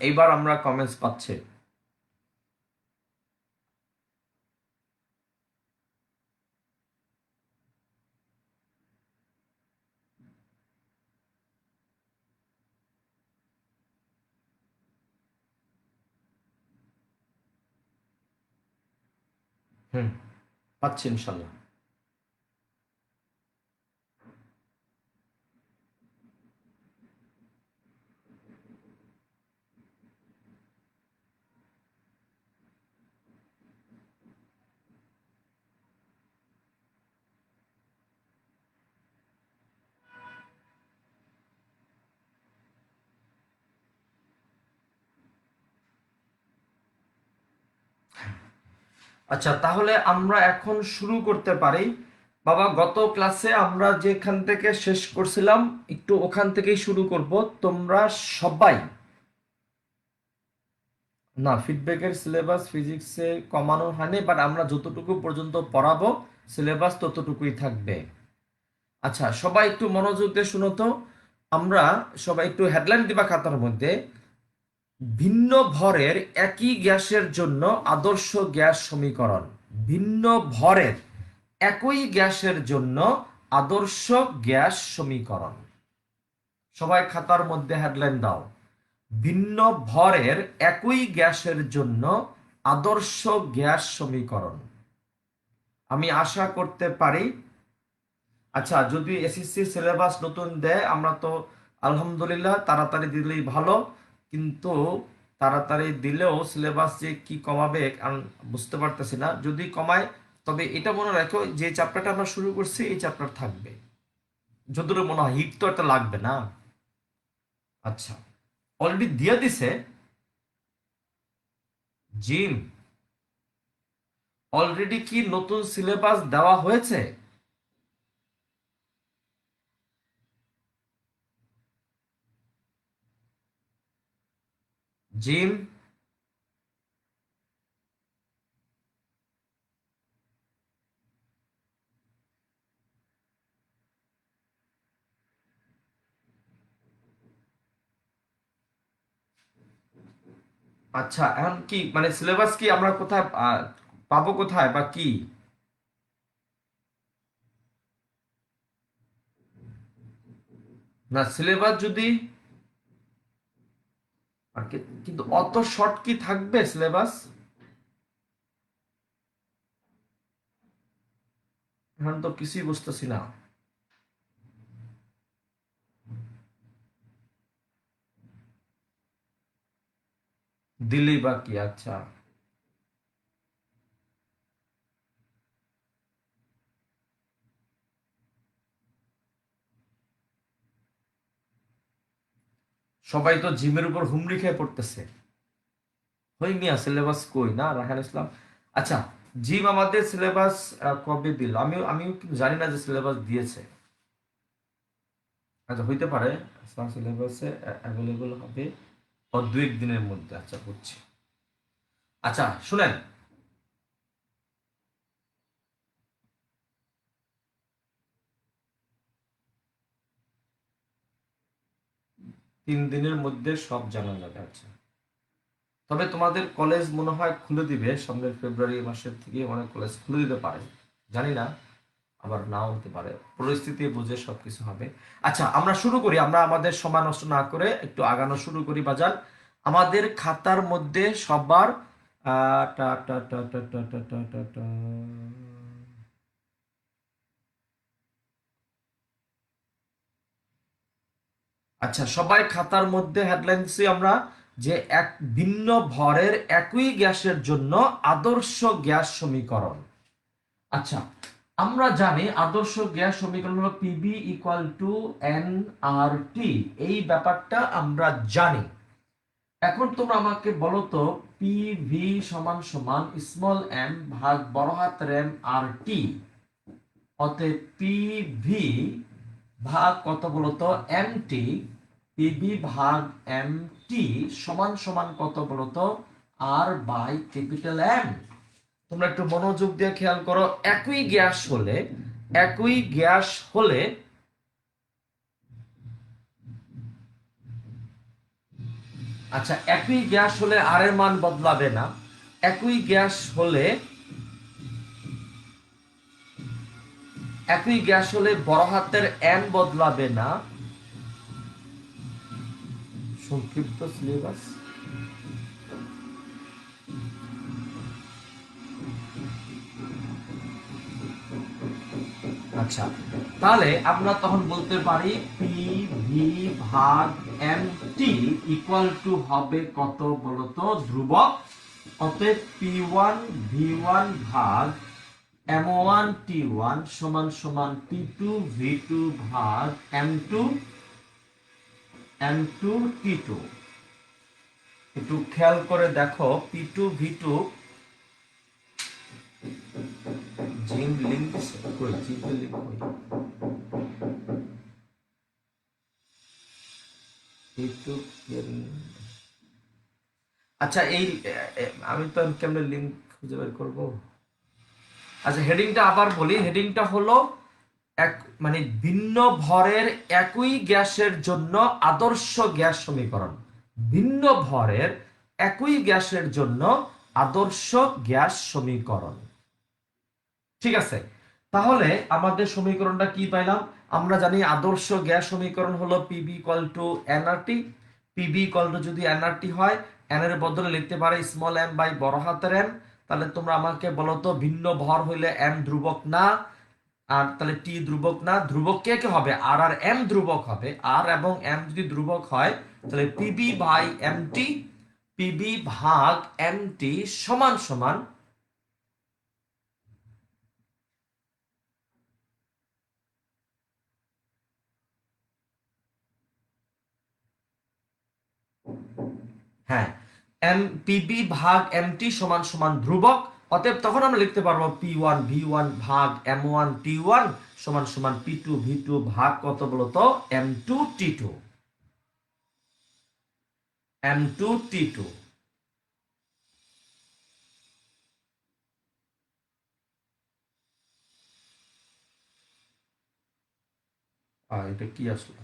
এইবার আমরা কমেন্টস পাচ্ছি। পাচ্ছি ইনশাল্লাহ। আচ্ছা, তাহলে আমরা এখন শুরু করতে পারি। বাবা, গত ক্লাসে আমরা যেখান থেকে শেষ করছিলাম একটু ওখান থেকেই শুরু করব। তোমরা সবাই, না, ফিডব্যাকের সিলেবাস ফিজিক্সে কমানো হয়নি, বাট আমরা যতটুকু পর্যন্ত পড়াবো সিলেবাস ততটুকুই থাকবে। আচ্ছা, সবাই একটু মনোযোগ দিয়ে শুনো তো। আমরা সবাই একটু হেডলাইন দিবা খাতার মধ্যে। ভিন্ন ভরের একই গ্যাসের জন্য আদর্শ গ্যাস সমীকরণ। ভিন্ন ভরের একই গ্যাসের জন্য আদর্শ গ্যাস সমীকরণ। সবাই খাতার মধ্যে হেডলাইন দাও। ভিন্ন ভরের একই গ্যাসের জন্য আদর্শ গ্যাস সমীকরণ। আমি আশা করতে পারি, আচ্ছা, যদি এসএসসি সিলেবাস নতুন দেয় আমরা তো আলহামদুলিল্লাহ, তাড়াতাড়ি দিলেই ভালো। কিন্তু তাড়াতাড়ি দিলেও সিলেবাস যে কি কমাবে আমি বুঝতে পারতেছি না। যদি কমায় তবে এটা মনে রাখো, যে চ্যাপ্টারটা আমরা শুরু করছি এই চ্যাপ্টার থাকবে। যতটুকু মনে হয়, হিট তো একটা লাগবে না। আচ্ছা, অলরেডি দিয়ে দিছে জিম। অলরেডি কি নতুন সিলেবাস দেওয়া হয়েছে? জিম, আচ্ছা, এখন কি মানে সিলেবাস কি আমরা কোথায় পাবো, কোথায় বা কি? না, সিলেবাস যদি কিন্তু অত শর্ট কি থাকবে সিলেবাস? এখন তো কিছুই বুঝতেছি না। দিল্লি বা কি? আচ্ছা, সবাই তো জিমের উপর হুমড়ি খেয়ে পড়তেছে। হই মিয়া, সিলেবাস কই না রাহান ইসলাম? আচ্ছা, জিম আমাদের সিলেবাস কবে দিল? আমিও কিন্তু জানি না যে সিলেবাস দিয়েছে। আচ্ছা, হইতে পারে সিলেবাসে অ্যাভেলেবল হবে ও 2-1 দিনের মধ্যে। আচ্ছা, বুঝছি। আচ্ছা, শুনেন, 3 দিনের মধ্যে সব জানা যাবে। আচ্ছা, তবে তোমাদের কলেজ মনে হয় খুলে দিবে সামনের ফেব্রুয়ারি মাসের থেকে, অনেক কলেজ খুলে দিতে পারে, জানি না, আবার নাও হতে পারে। পরিস্থিতি বুঝে সবকিছু হবে। আচ্ছা, আমরা শুরু করি। আমরা আমাদের সময় নষ্ট না করে একটু আগানো শুরু করি বাজার। আমাদের খাতার মধ্যে সবার টা টা টা টা টা টা টা টা টা। আচ্ছা, সবাই খাতার মধ্যে হেডলাইন দিচ্ছি আমরা, যে এক ভিন্ন ভরের একই গ্যাসের জন্য আদর্শ গ্যাস সমীকরণ। আচ্ছা, আমরা জানি আদর্শ গ্যাস সমীকরণ হলো পিবি ইকুয়াল টু এন আর টি। এই ব্যাপারটা আমরা জানি। এখন তোমরা আমাকে বলো তো, পিভি সমান সমান স্মল এম ভাগ বড় হাতের এম আর টি। অতএব পিভি ভাগ কত বলতো, এম টি। পিভি ভাগ এম টি সমান সমান কত বলতো, আর বাই ক্যাপিটাল এম। তোমরা একটু মনোযোগ দিয়ে খেয়াল করো। একই গ্যাস হলে আচ্ছা, একই গ্যাস হলে আর এর মান বদলাবে না। একই গ্যাস হলে বড় হাতের এন বদলাবে না। সংক্ষিপ্ত সিলেবাস। আচ্ছা, তাহলে আমরা তখন বলতে পারি পি ভি ভাগ এম টি ইকুয়াল টু হবে কত বলতো? ধ্রুবক। অতএব পি ওয়ান ভি ওয়ান ভাগ এম ওয়ান টি ওয়ান সমান সমান পি টু ভি টু ভাগ এম টু টি টু। একটু খেয়াল করে দেখো, P two V two gym link কই, জিম লিংক কই, আচ্ছা এই আমি তো কেমনে লিংক খুঁজে বের করব? আচ্ছা, হেডিংটা আবার বলি। হেডিংটা হলো এক মানে ভিন্ন ভরের একই গ্যাসের জন্য আদর্শ গ্যাস সমীকরণ। ভিন্ন ভরের একই গ্যাসের জন্য আদর্শ গ্যাস সমীকরণ। ঠিক আছে, তাহলে আমাদের সমীকরণটা কি পাইলাম? আমরা জানি আদর্শ গ্যাস সমীকরণ হলো PB equal to nRT. PB equal to যদি এনআরটি হয়, এন এর বদলে লিখতে পারে স্মল এম বাই বড় হাতের এম। তাহলে তোমরা আমাকে বলো তো, ভিন্ন ভর হইলে এম ধ্রুবক না, আর তাহলে টি ধ্রুবক না, ধ্রুবক কে কে হবে? আর আর এম ধ্রুবক হবে। আর এবং এম যদি ধ্রুবক হয় তাহলে PV by M T, PV ভাগ এম টি সমান সমান হ্যাঁ এম পিবি ভাগ এম টি সমান সমান ধ্রুবক। অতএব তখন আমরা লিখতে পারবো পি ওয়ান ভি ওয়ান ভাগ এম ওয়ান টি ওয়ান সমান সমান পি টু ভি টু ভাগ কত বলতো? M two T two. M two T two. এটা কি আসলো?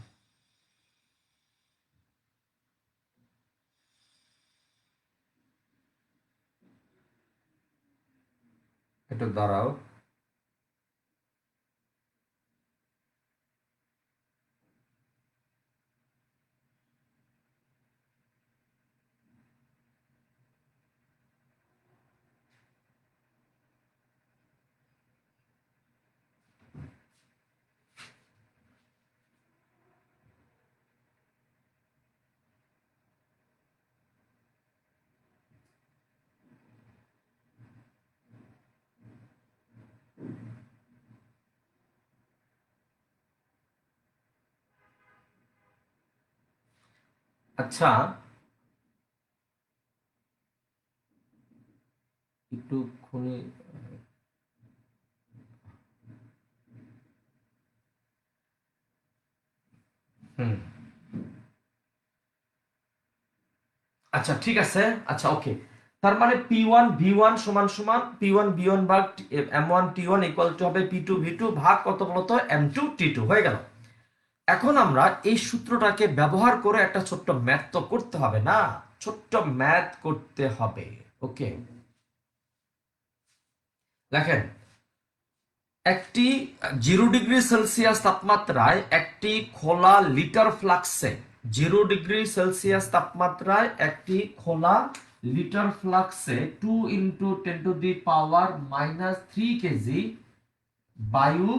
একটু দাঁড়াও। আচ্ছা, একটুখানি হুম, আচ্ছা ঠিক আছে। আচ্ছা ওকে, তার মানে পি ওয়ান ভি ওয়ান সমান সমান পি ওয়ান বি ওয়ান ভাগ M one T one equal to হবে পি টু ভি টু ভাগ কত বলতো? এম টু টি টু হয়ে গেল। এখন আমরা এই সূত্রটাকে ব্যবহার করে একটা ছোট্ট ম্যাথ তো করতে হবে না? ছোট্ট ম্যাথ করতে হবে। ওকে, দেখেন, একটি 0 ডিগ্রি সেলসিয়াস তাপমাত্রায় একটি খোলা লিটার ফ্লাক্সে 0 ডিগ্রি সেলসিয়াস তাপমাত্রায় একটি খোলা লিটার ফ্লাক্সে 2 × 10⁻³ বায়ু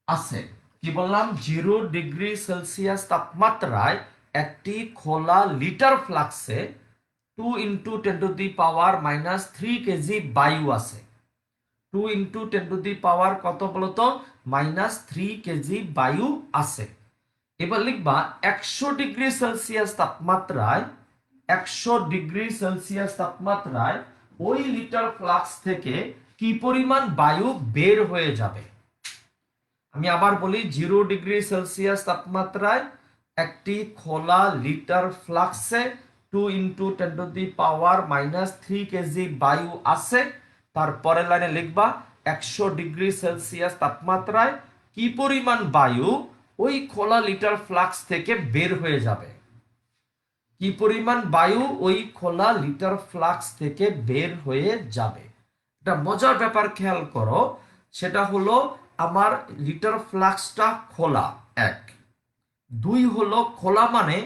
আছে। কি বললাম? 0 ডিগ্রি সেলসিয়াস তাপমাত্রায় একটি খোলা লিটার ফ্লাক্সে 2 × 10⁻³ বায়ু আছে। 2 × 10⁻³ কত বলতো? -3 কেজি বায়ু আছে। এবার লিখবা 100 ডিগ্রি সেলসিয়াস তাপমাত্রায় 100 ডিগ্রি সেলসিয়াস তাপমাত্রায় ওই লিটার ফ্লাক্স থেকে কি পরিমাণ বায়ু বের হয়ে যাবে। আমি আবার বলি, 0 ডিগ্রি সেলসিয়াস তাপমাত্রায় একটি খোলা লিটার ফ্লাক্সে 2 × 10⁻³ কেজি বায়ু আছে। তারপরের লাইনে লিখবা 100 ডিগ্রি সেলসিয়াস তাপমাত্রায় কি পরিমাণ বায়ু ওই খোলা লিটার ফ্লাক্স থেকে বের হয়ে যাবে। কি পরিমাণ বায়ু ওই খোলা লিটার ফ্লাক্স থেকে বের হয়ে যাবে। একটা মজার ব্যাপার খেয়াল করো, সেটা হলো আমার লিটার ফ্লাক্সটা খোলা, এক। দুই হলো খোলা মানে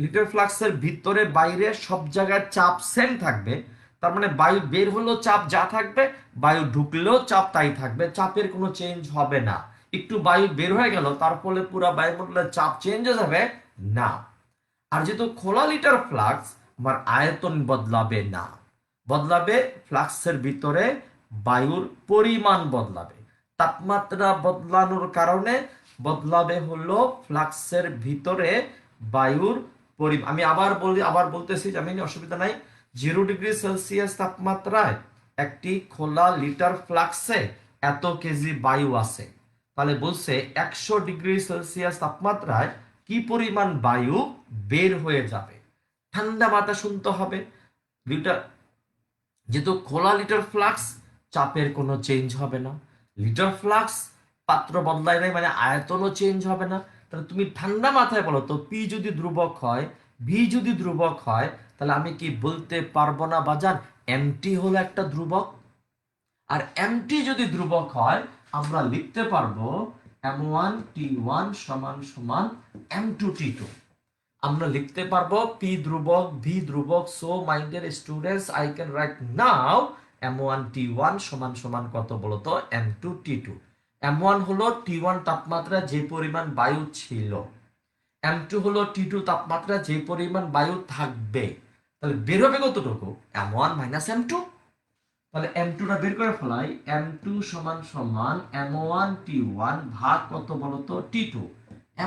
লিটার ফ্লাক্সের ভিতরে বাইরে সব জায়গায় চাপ সেম থাকবে। তার মানে বায়ু বের হলেও চাপ যা থাকবে, বায়ু ঢুকলেও চাপ তাই থাকবে, চাপের কোনো চেঞ্জ হবে না। একটু বায়ু বের হয়ে গেল তার ফলে পুরো বায়ুমণ্ডলের চাপ চেঞ্জ হয়ে যাবে না। আর যেহেতু খোলা লিটার ফ্লাক্স, আমার আয়তন বদলাবে না, বদলাবে ফ্লাক্সের ভিতরে বায়ুর পরিমাণ বদলাবে। তাপমাত্রা বদলানোর কারণে বদলাবে হলো ফ্লাক্সের ভিতরে বায়ুর পরিমাণ। আমি আবার বলতেছি, জানি অসুবিধা নাই। 0 ডিগ্রি সেলসিয়াস তাপমাত্রায় একটি খোলা লিটার ফ্লাক্সে এত কেজি বায়ু আছে। তাহলে বলছে 100 ডিগ্রি সেলসিয়াস তাপমাত্রায় কি পরিমাণ বায়ু বের হয়ে যাবে। ঠান্ডা মাথা শুনতে হবে। লিটার, যেহেতু খোলা লিটার ফ্লাক্স, চাপের কোনো চেঞ্জ হবে না। লিটার ফ্লাক্স, পাত্র বদলায় নাই মানে আয়তনও চেঞ্জ হবে না। তাহলে তুমি ঠান্ডা মাথায় বলো তো, পি যদি ধ্রুবক হয়, ভি যদি ধ্রুবক হয়, তাহলে আমি কি বলতে পারবো না বাজান এমটি হলো একটা ধ্রুবক? আর এমটি যদি ধ্রুবক হয়, আমরা লিখতে পারবো m1t1 সমান সমান m2t2। আমরা লিখতে পারবো পি ধ্রুবক, ভি ধ্রুবক। So my dear students, I can right now m1t1 সমান সমান কত বলতো, m2t2। m1 হলো t1 তাপমাত্রা যে পরিমাণ বায়ু ছিল, m2 হলো t2 তাপমাত্রা যে পরিমাণ বায়ু থাকবে। তাহলে বের হবে কতটুকু, m1 মাইনাস m2। তাহলে m2 টা বের করে ফেলাই, m2 সমান সমান m1t1 ভাগ কত বলতো, t2।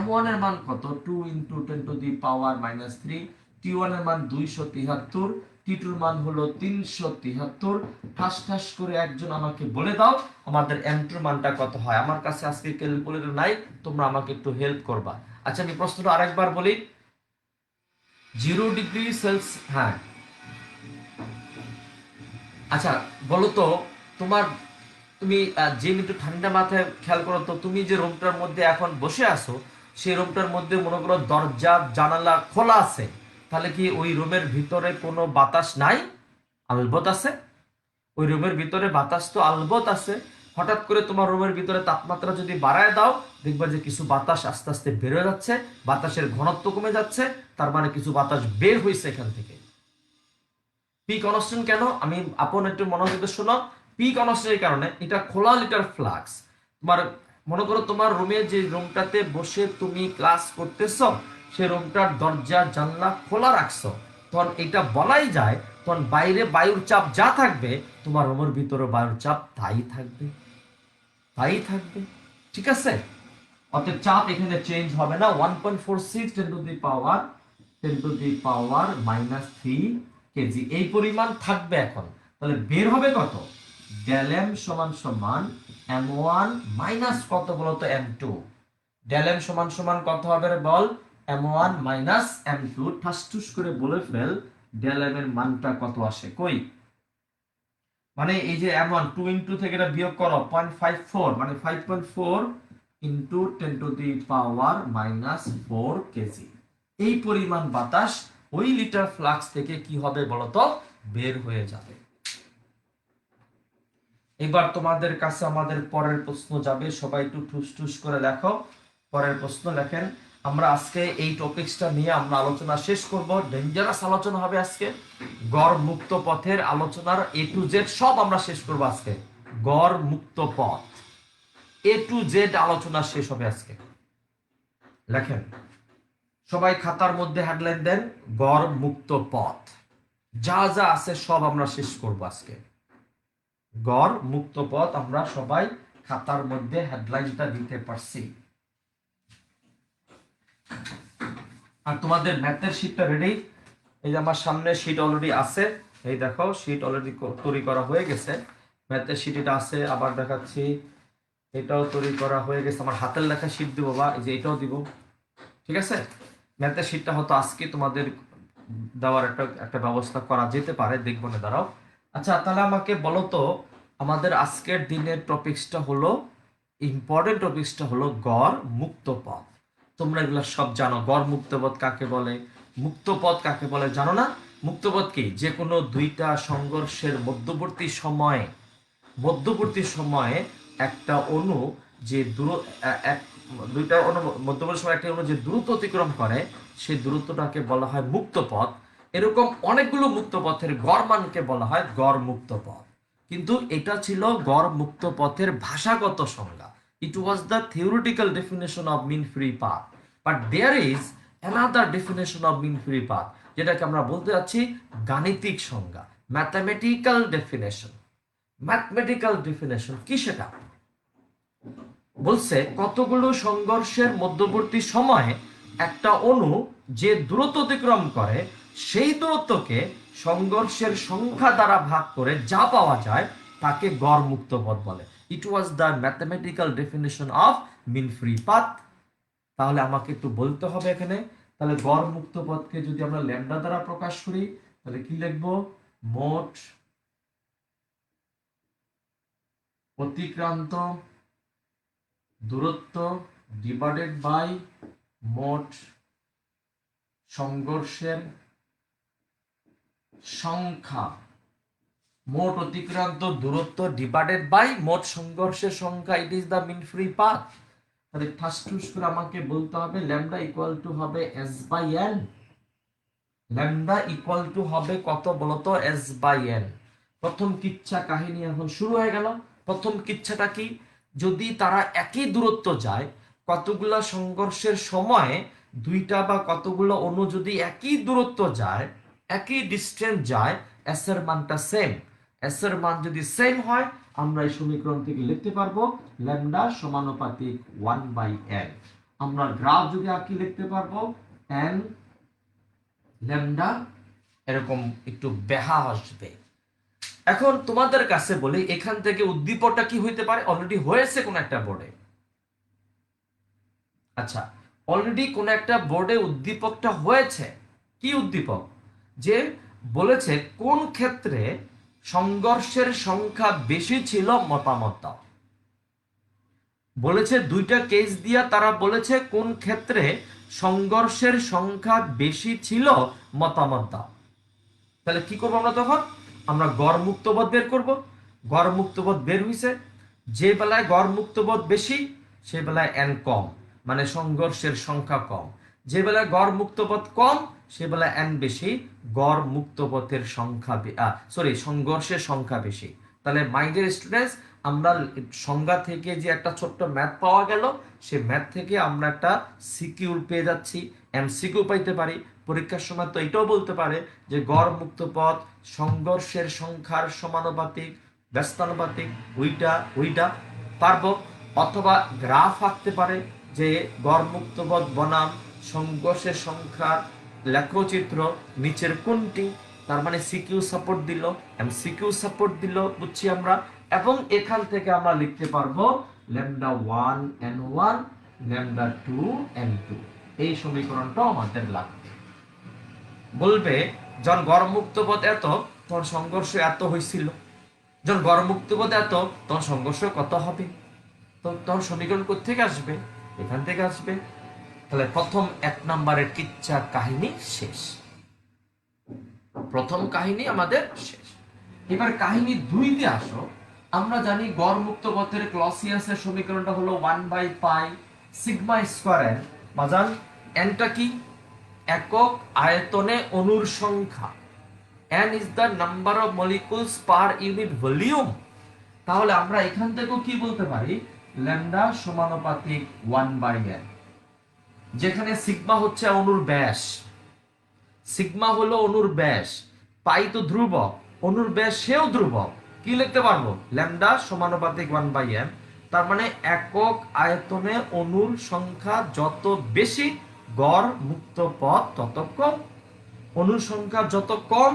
m1 এর মান কত, 2 ইন্টু 10⁻³ t1 এর মান 273, t2 এর মান হলো 373। ঠাস ঠাস করে একজন আমাকে বলে দাও আমাদের m2 এর মানটা কত হয়। আমার কাছে আজকে ক্যালকুলেটর নাই, তোমরা আমাকে একটু হেল্প করবা। আচ্ছা আমি প্রশ্নটা আরেকবার বলি। 0 ডিগ্রি সেলসিয়াস, হ্যাঁ আচ্ছা বলো তো, তুমি যে একটু ঠান্ডা মাথায় খেয়াল করো তো, তুমি যে রুমটার মধ্যে এখন বসে আছো, সেই রুমটার মধ্যে মনে করো দরজা জানালা খোলা আছে, তাহলে কি ওই রুমের ভিতরে কোনো বাতাস নাই? আলবত আছে। ওই রুমের ভিতরে বাতাস তো আলবত আছে। হঠাৎ করে তোমার রুমের ভিতরে তাপমাত্রা যদি বাড়ায় দাও, দেখবা যে কিছু বাতাস আস্তে আস্তে বের হয়ে যাচ্ছে, বাতাসের ঘনত্ব কমে যাচ্ছে, তার মানে কিছু বাতাস বের হয়েছে এখান থেকে। পি কনস্ট্যান্ট কেন, আমি আপন একটু মনোযোগ দিয়ে শোনো। পি কনস্ট্যান্টের কারণে, এটা খোলা লিটার ফ্লাক্স। তোমার মনে করো তোমার রুমে যে রুমটাতে বসে তুমি ক্লাস করতেছো, সেই রুমটার দরজা জানলা খোলা রাখছো, তখন এটা বলাই যায় তখন বাইরে বায়ুর চাপ যা থাকবে, তোমার রুমের ভিতরে বায়ুর চাপ তাই থাকবে, তাই থাকবে। ঠিক আছে? অতএব চাপ এখানে চেঞ্জ হবে না। 1.46 10⁻³ কেজি এই পরিমাণ থাকবে এখন। তাহলে বের হবে কত, ডেল এম সমান সমান m1 মাইনাস কত বলতো, m2। ডেল এম সমান সমান কত হবে রে বল, m1 মাইনাস m2। ঠাসঠুস করে বলে ফেল ডেল এম এর মানটা কত আসে, কই মানে এই যে m1 2 ইনটু থেকে এটা বিয়োগ করো 0.54, মানে 5.4 ইন্টু 10⁻⁻4 কেজি। এই পরিমাণ বাতাস ওই লিটার ফ্লাক্স থেকে কি হবে বলতো, বের হয়ে যাবে। এবার তোমাদের কাছে আমাদের পরের প্রশ্ন যাবে, সবাই একটু ঠুস ঠুস করে লেখো। পরের প্রশ্ন লেখেন। আমরা আজকে এই টপিকসটা নিয়ে আমরা আলোচনা শেষ করব। ডেঞ্জারাস আলোচনা হবে আজকে। গড় মুক্ত পথের আলোচনার এ টু জেড সব আমরা শেষ করব আজকে। গড় মুক্ত পথ এ টু জেড আলোচনা শেষ হবে আজকে। লেখেন সবাই খাতার মধ্যে হেডলাইন দেন, গড় মুক্ত পথ। যা যা আছে সব আমরা শেষ করব আজকে। গড় মুক্ত পথ আমরা সবাই খাতার মধ্যে হেডলাইনটা দিতে পারছি। আর তোমাদের ম্যাথের শীটটা রেডি, এই যে আমার সামনে শীট অলরেডি আছে, এই দেখো শীট অলরেডি তৈরি করা হয়ে গেছে। ম্যাথের শীট এটা আছে, আবার দেখাচ্ছি এটাও তৈরি করা হয়ে গেছে। আমার হাতের লেখা শীট দিব বা এই যে এটাও দিব। ঠিক আছে? ম্যাথের শীটটা হয়তো আজকে তোমাদের দেওয়ার একটা ব্যবস্থা করা যেতে পারে, দেখবো না, দাঁড়াও। আচ্ছা তাহলে আমাকে বলো তো, আমাদের আজকের দিনের টপিকসটা হলো, ইম্পর্টেন্ট টপিকসটা হলো গড় মুক্ত পথ। তোমরা এগুলো সব জানো, গড় মুক্ত পথ কাকে বলে, মুক্ত পথ কাকে বলে জানো না? মুক্ত পথ কি? যে কোনো দুইটা সংঘর্ষের মধ্যবর্তী সময়ে একটা অণু যে দুইটা অণু মধ্যবর্তী সময়ে একটা অণু যে দূরত্ব অতিক্রম করে, সেই দূরত্বটাকে বলা হয় মুক্ত পথ। এরকম অনেকগুলো মুক্ত পথের গড় মানকে বলা হয় গড় মুক্ত পথ। কিন্তু এটা ছিল গড় মুক্ত পথের ভাষাগত সংজ্ঞা। It was the theoretical definition of mean free path, but there is another definition of mean free path, যেটাকে আমরা বলতে যাচ্ছি গাণিতিক সংজ্ঞা, ম্যাথমেটিক্যাল ডেফিনেশন। ম্যাথমেটিক্যাল ডেফিনেশন কি সেটা? বলছে কতগুলো সংঘর্ষের মধ্যবর্তী সময়ে একটা অণু যে দূরত্ব অতিক্রম করে, সেই দূরত্বকে সংঘর্ষের সংখ্যা দ্বারা ভাগ করে যা পাওয়া যায় তাকে গড় মুক্ত পথ বলে। It was the mathematical definition of mean free path. তাহলে আমাকে একটু বলতে হবে এখানে, তাহলে গড় মুক্ত পথকে যদি আমরা ল্যামডা দ্বারা প্রকাশ করি তাহলে কি লিখবো? মোট অতিক্রান্ত দূরত্ব ডিভাইডেড বাই মোট সংঘর্ষের সংখ্যা। মোট অতিক্রান্ত দূরত্ব ডিভাইডেড বাই মোট সংঘর্ষের সংখ্যা, it is the mean free path. তাহলে ফার্স্ট করে আমাকে বলতে হবে ল্যামডা ইকুয়াল টু হবে S by N. Lambda equal to হবে কত বলতো? S by N. প্রথম কিচ্ছা কাহিনী এখন শুরু হয়ে গেল। প্রথম কিচ্ছাটা কি? যদি তারা একই দূরত্ব যায়, কতগুলা সংঘর্ষের সময় দুইটা বা কতগুলো অণু যদি একই দূরত্ব যায়, একই ডিস্টেন্স যায়, এস এর মানটা সেম। এস এর মান যদি সেম হয়, আমরা এই সমীকরণ থেকে লিখতে পারবো ল্যামডা সমানুপাতিক 1/n। আমরা গ্রাফ যদি আঁকি লিখতে পারবো n ল্যামডা, এরকম একটু বেহা আসবে। এখন তোমাদের কাছে বলি, এখান থেকে উদ্দীপকটা কি হইতে পারে? অলরেডি হয়েছে কোন একটা বোর্ডে। আচ্ছা, অলরেডি কোন একটা বোর্ডে উদ্দীপকটা হয়েছে। কি উদ্দীপক? যে বলেছে কোন ক্ষেত্রে সংঘর্ষের সংখ্যা বেশি ছিল মতামত দাও। বলেছে দুইটা কেস দিয়া তারা বলেছে কোন ক্ষেত্রে সংঘর্ষের সংখ্যা বেশি ছিল মতামত দাও। তাহলে কি করবো আমরা তখন? আমরা গড় মুক্তবোধ বের করব। গড় মুক্তবোধ বের হইছে, যে বেলায় গড় মুক্তবোধ বেশি সে বেলায় এন কম, মানে সংঘর্ষের সংখ্যা কম। যে বেলায় গড় মুক্তবোধ কম সে বেলায় এন বেশি, গড় মুক্তপথের সংখ্যা সংঘর্ষের সংখ্যা বেশি। তাহলে মাই ডিয়ার স্টুডেন্টস, আমরা সংজ্ঞা থেকে যে একটা ছোট্ট ম্যাথ পাওয়া গেল, সে ম্যাথ থেকে আমরা একটা সিকিউ পেয়ে যাচ্ছি, এমসিকিউ পাইতে পারি। পরীক্ষার সময় তো এটাও বলতে পারে যে গড় মুক্ত পথ সংঘর্ষের সংখ্যার সমানুপাতিক ব্যস্তানুপাতিক, ওইটা পারবো। অথবা গ্রাফ আঁকতে পারে যে গড় মুক্ত পথ বনাম সংঘর্ষের সংখ্যার লেখচিত্র নিচের কোনটি, তার মানে সিকিউ সাপোর্ট দিল, এমসিকিউ সাপোর্ট দিল, বুঝছি আমরা। এবং এখান থেকে আমরা লিখতে পারবো ল্যামডা 1n1 ল্যামডা 2n2। এই সমীকরণটাও আমাদের লাগবে। বলবে যখন গড় মুক্ত পথ এত, তখন সংঘর্ষ এত হয়েছিল। যখন গড় মুক্ত পথ এত, তখন সংঘর্ষ কত হবে? তখন সমীকরণ কোথেকে আসবে? এখান থেকে আসবে। তাহলে প্রথম 1 নম্বরের কিচ্ছা কাহিনী শেষ। প্রথম কাহিনী আমাদের শেষ। এবার কাহিনী 2-তে আসো। আমরা জানি গড় মুক্ত পথের ক্লসিয়াসের সমীকরণটা হলো 1/π সিগমা স্কয়ার n। বাজান nটা কি? একক আয়তনে অণুর সংখ্যা। n is the number of molecules per unit volume। তাহলে আমরা এখান থেকেও কি বলতে পারি? ল্যামডা সমানুপাতিক 1/n, যেখানে সিগমা হচ্ছে অণুর ব্যাস। সিগমা হলো অণুর ব্যাস, পাই তো ধ্রুবক, অণুর ব্যাস সেও ধ্রুবক। কি লিখতে পারবো? ল্যামডা সমানুপাতিক 1/n। তার মানে একক আয়তনে অণুর সংখ্যা যত বেশি, গড় মুক্ত পথ তত কম। অণুর সংখ্যা যত কম,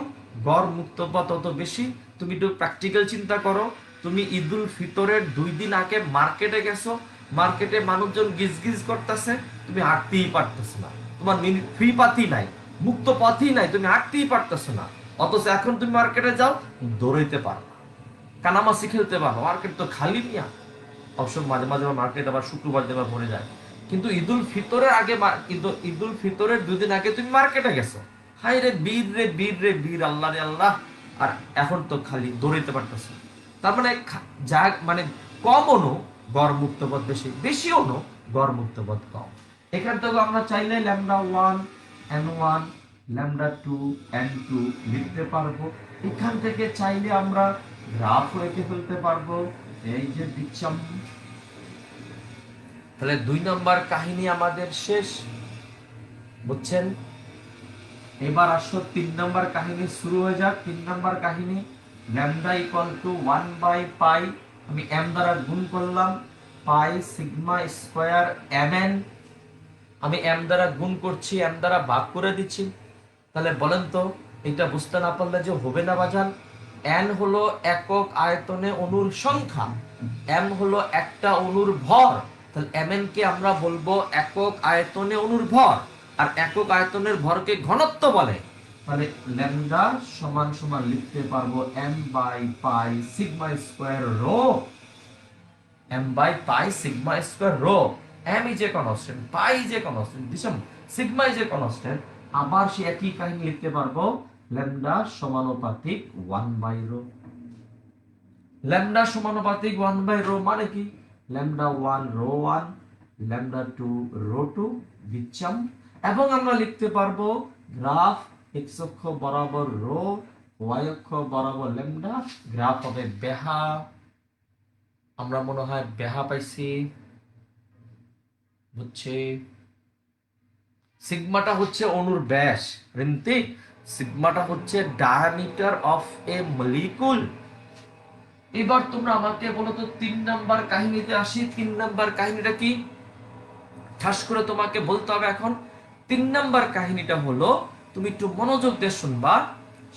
গড় মুক্ত পথ তত বেশি। তুমি একটু প্র্যাকটিক্যাল চিন্তা করো। তুমি ঈদুল ফিতরের 2 দিন আগে মার্কেটে গেছো, মার্কেটে মানুষজন গিজগিজ করতেছে, তুমি হাঁটতেই পারতেছ না, তোমার ফ্রি পাতি নাই, মুক্ত পথই নাই, তুমি হাঁটতেই পারতেছো না। অথচ এখন তুমি মার্কেটে যাও, দৌড়াইতে পারো, কানামাসি খেলতে পারো, মার্কেট তো খালি মিয়া। অবশ্য মাঝে মাঝে মার্কেট আবার শুক্রবার দেবার ভরে যায়। কিন্তু ঈদুল ফিতরের আগে ঈদুল ফিতরের 2 দিন আগে তুমি মার্কেটে গেছো, হাই রে বীর রে বীর রে বীর, আল্লাহ রে আল্লাহ, আর এখন তো খালি দৌড়াইতে পারতেছো। তার মানে যা মানে কম অনু গড় মুক্তবোধ বেশি, বেশি অনু গড় মুক্তবোধ কম। এখান থেকে আমরা চাইলে λ1 n1 λ2 n2 লিখতে পারবো। এখান থেকে চাইলে আমরা গ্রাফ রেখে ফেলতে পারবো, এই যে দিচ্ছাম। তাহলে 2 নম্বর কাহিনী আমাদের শেষ, বুঝছেন? এবার আসো 3 নম্বর কাহিনী শুরু হয়ে যাক। 3 নম্বর কাহিনী, ল্যামডা ইকুয়াল টু 1/পাই, আমি এম দ্বারা গুণ করলাম, পাই সিগমা স্কয়ার mn, আমি এম দ্বারা গুণ করছি, এম দ্বারা ভাগ করে দিচ্ছি। তাহলে বলেন তো এটা বুঝতে না পারলে যে হবে না বাজান। এন হলো একক আয়তনে অণুর সংখ্যা, এম হলো একটা অণুর ভর, তাহলে mn কে আমরা বলবো একক আয়তনে অণুর ভর, আর একক আয়তনের ভরকে ঘনত্ব বলে। তাহলে ল্যামডা সমান সমান লিখতে পারবো m/পাই সিগমা স্কয়ার রো, m/পাই sigma square rho. m is a constant, pi is a constant, দিশম সিগমা is a constant। আবার সে একই কাহিনী লিখতে পারবো, ল্যামডা সমানুপাতিক 1/রো। ল্যামডা সমানুপাতিক 1/রো মানে কি, λ1 রো 1, λ2 রো 2 দিচ্ছাম। এবং আমরা লিখতে পারবো গ্রাফ x অক্ষ বরাবর রো, y অক্ষ বরাবর ল্যামডা, গ্রাফ হবে বেহা। আমরা মনে হয় বেহা পাইছি, বুঝছে? সিগমাটা হচ্ছে অণুর ব্যাস, রিন্তি সিগমাটা হচ্ছে ডায়ামিটার অফ এ মলিকুল। এবার তোমরা আমাকে বলো তো 3 নম্বর কাহিনীতে আসি। 3 নম্বর কাহিনীটা কি ঠাস করে তোমাকে বলতে হবে এখন। 3 নম্বর কাহিনীটা হলো, তুমি একটু মনোযোগ দিয়ে শুনবা,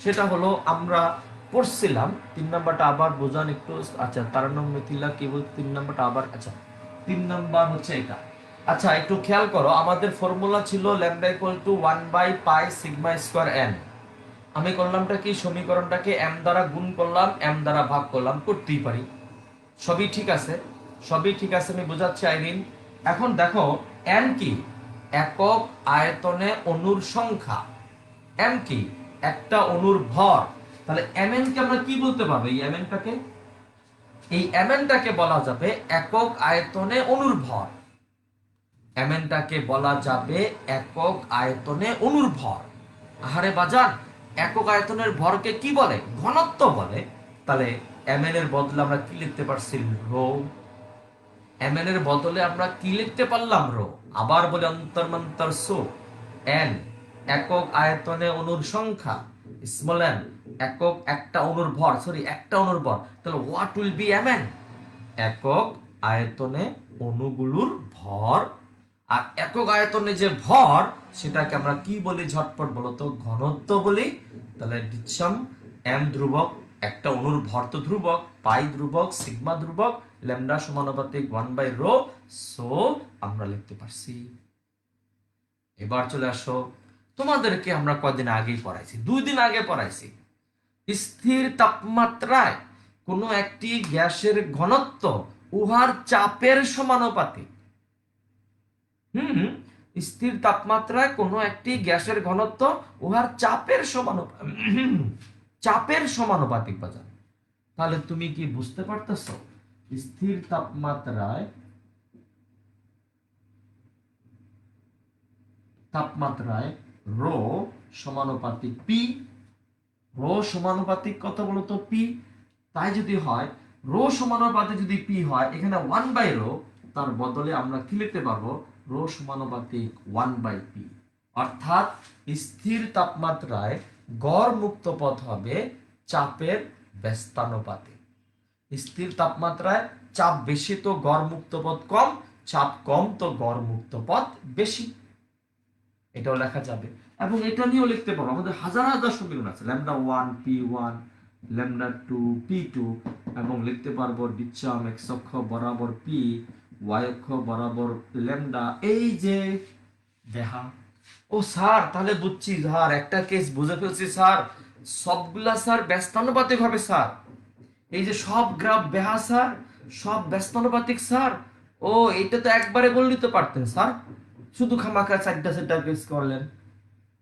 সেটা হলো আমরা পড়ছিলাম। 3 নম্বরটা আবার বোঝান একটু। আচ্ছা তারান্নম মিথিলা কি বল 3 নম্বরটা আবার, আচ্ছা 3 নম্বর হচ্ছে এটা। আচ্ছা একটু খেয়াল করো, আমাদের ফর্মুলা ছিল ল্যামডা ইকুয়াল টু 1/পাই সিগমা স্কয়ার n। আমি করলামটা কি, সমীকরণটাকে m দ্বারা গুণ করলাম, m দ্বারা ভাগ করলাম, করতেই পারি, সবই ঠিক আছে, সবই ঠিক আছে, আমি বোঝাচ্ছি আইরিন। এখন দেখো n কি, একক আয়তনে অণুর সংখ্যা, m কি একটা অণুর ভর, তাহলে mn কে আমরা কি বলতে পারবো, এই mn টাকে, এই mn টাকে বলা যাবে একক আয়তনে অণুর ভর, mn টাকে বলা যাবে একক আয়তনে অণুর ভর। আহারে বাজান, একক আয়তনের ভরকে কি বলে, ঘনত্ব বলে। তাহলে mn এর বদলে আমরা কি লিখতে পারছি, রো। mn এর বদলে আমরা কি লিখতে পারলাম, রো। আবার বলে অন্তর্মন্তর সো, n একক আয়তনে অণুর সংখ্যা, স্মল n একক একটা অণুর ভর, সরি একটা অণুর ভর, তাহলে হোয়াট উইল বি mn, একক আয়তনে অণুগুলোর ভর। আর একক আয়তনে যে ভর সেটাকে আমরা কি বলি, ঝটপট বলো তো, ঘনত্ব বলি। তাহলে দিচ্ছাম m ধ্রুবক, একটা অণুর ভর তো ধ্রুবক, পাই ধ্রুবক, সিগমা ধ্রুবক, ল্যামডা সমানুপাতিক 1/রো, সো আমরা লিখতে পারছি। এবার চলে আসো, তোমাদেরকে আমরা কয়দিন আগেই পড়াইছি, 2 দিন আগে পড়াইছি, স্থির তাপমাত্রায় কোনো একটি গ্যাসের ঘনত্ব উহার চাপের সমানুপাতিক। স্থির তাপমাত্রায় কোনো একটি গ্যাসের ঘনত্ব উহার চাপের সমানুপাতিক বাজার। তাহলে তুমি কি বুঝতে পারতেছো, স্থির তাপমাত্রায় রো সমানুপাতিক পি, রো সমানুপাতিক কত বলতো, পি। তাই যদি হয় রো সমানুপাতিক, যদি পি হয়, এখানে 1/রো, তার বদলে আমরা কি লিখতে পারবো, রো সমানুপাতিক 1/পি। অর্থাৎ স্থির তাপমাত্রায় গড় মুক্ত পথ হবে চাপের ব্যস্তানুপাতিক। স্থির তাপমাত্রায় চাপ বেশি তো গড় মুক্ত পথ কম, চাপ কম তো গড় মুক্ত পথ বেশি, এটাও লেখা যাবে। এবং এটা নিয়েও লিখতে পারবো, আমাদের হাজার হাজার সমীকরণ আছে, λ1 p1 λ2 p2, এবং লিখতে পারবো দিচ্ছাম x অক্ষ বরাবর p, y অক্ষ বরাবর ল্যামডা, এই যে দেহা। ও স্যার তাহলে বুঝছি স্যার, একটা কেস বুঝে ফেলছি স্যার, সবগুলা স্যার ব্যস্তানুপাতিক হবে স্যার, এই যে সব গ্রাফ বেহা স্যার, সব ব্যস্তানুপাতিক স্যার। ও ও, এটা তো একবারে বললি তো পারতেন স্যার, শুধু খামাখা চারটা চারটা কেস করলেন।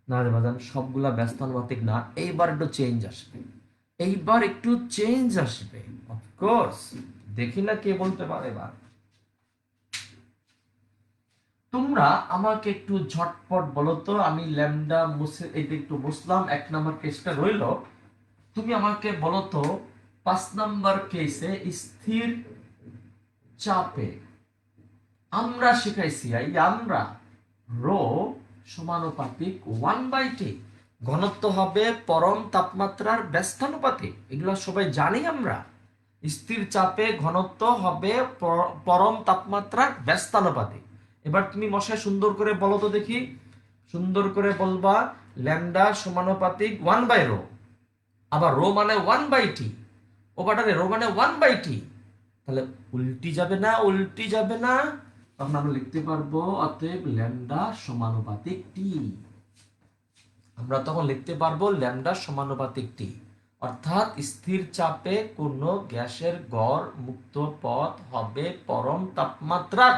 না রে বাজান, সবগুলা ব্যস্তানুপাতিক না, এইবার একটু চেঞ্জ আসবে, এইবার একটু চেঞ্জ আসবে, অফকোর্স। দেখি না কে বলতে পারে এবার। তোমরা আমাকে একটু ঝটপট বলো তো, আমি ল্যামডা মুছে এটা একটু মুছলাম, 1 নম্বর কেসটা রইল। তুমি আমাকে বলো তো, 5 নম্বর কেসে স্থির চাপে আমরা শিখাইছি, এই আমরা রো সমানুপাতিক 1/t, ঘনত্ব হবে পরম তাপমাত্রার ব্যস্তানুপাতিক, এগুলো সবাই জানি আমরা। স্থির চাপে ঘনত্ব হবে পরম তাপমাত্রার ব্যস্তানুপাতিক। এবার তুমি মশাই সুন্দর করে বলো তো দেখি, সুন্দর করে বলবা, ল্যামডা সমানুপাতিক 1/ρ, আবার রো মানে 1/t, ও বাটারে রো মানে 1/t, তাহলে উল্টি যাবে না, উল্টি যাবে না, তখন আমরা লিখতে পারবো অতএব ল্যামডা সমানুপাতিক টি। আমরা তখন লিখতে পারবো ল্যামডা সমানুপাতিক টি, অর্থাৎ স্থির চাপে কোনো গ্যাসের গড় মুক্ত পথ হবে পরম তাপমাত্রার,